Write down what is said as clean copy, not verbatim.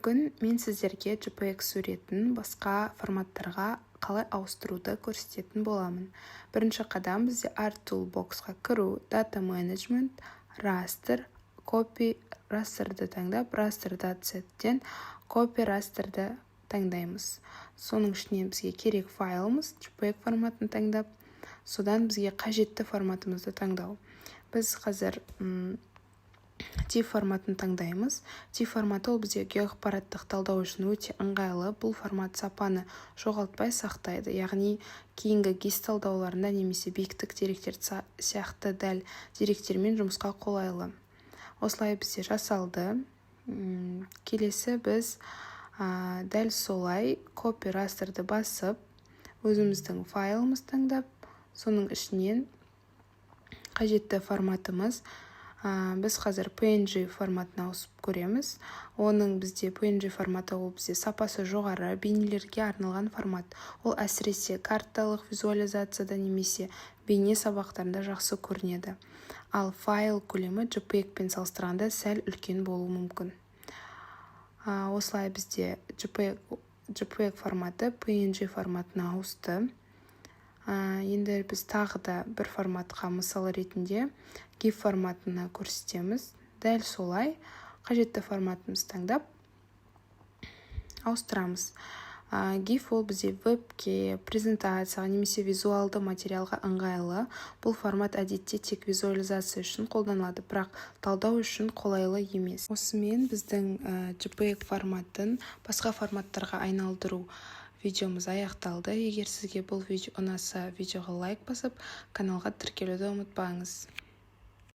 Бүгін мен сіздерге JPEG суретін басқа форматтарға қалай ауыстыруды көрсететін боламын. Бірінші қадам бізде Art Toolbox-қа кіру, Data Management, Raster, Copy Raster'ды таңдап, Raster.set-тен Copy Raster'ды таңдаймыз. Соның ішінен бізге керек файлымыз JPEG форматын таңдап, содан бізге қажетті форматымызды таңдау. Біз қазір TIFF форматын таңдаймыз. TIFF форматы ол бізде геоақпараттық талдау үшін өте ыңғайлы. Бұл формат сапаны жоғалтпай сақтайды. Яғни кейінгі GIS талдауларында немесе биіктік деректер сияқты дәл деректермен жұмысқа қолайлы. Осылай бізде жасалды. Келесі біз дәл солай Copy Raster'ды басып, өзіміздің файлымыз таңдап, соның ішінен қажетті форматымыз біз қазір PNG форматына ауысып көреміз. Оның бізде PNG форматы ол бізде сапасы жоғары, бейнелерге арналған формат. Ол әсіресе карталық визуализацияда немесе бейне сабақтарында жақсы көрінеді. Ал файл көлемі JPEG пен салыстырғанда сәл үлкен болуы мүмкін. Осылай бізде JPEG форматы PNG форматына ауысты. Енді біз тағы да бір форматқа мысал ретінде GIF форматына көрсетеміз. Дәл солай қажетті форматымыз таңдап ауыстырамыз. GIF ол бізде вебке, презентацияға немесе визуалды материалға ыңғайлы. Бұл формат әдетте тек визуализация үшін қолданылады, бірақ талдау үшін қолайлы емес. Осымен біздің JPEG форматын басқа форматтарға айналдыру видеомыз аяқталды. Егер сізге бұл видео ұнаса, видеоға лайк басып, каналға тіркелуді ұмытпаңыз.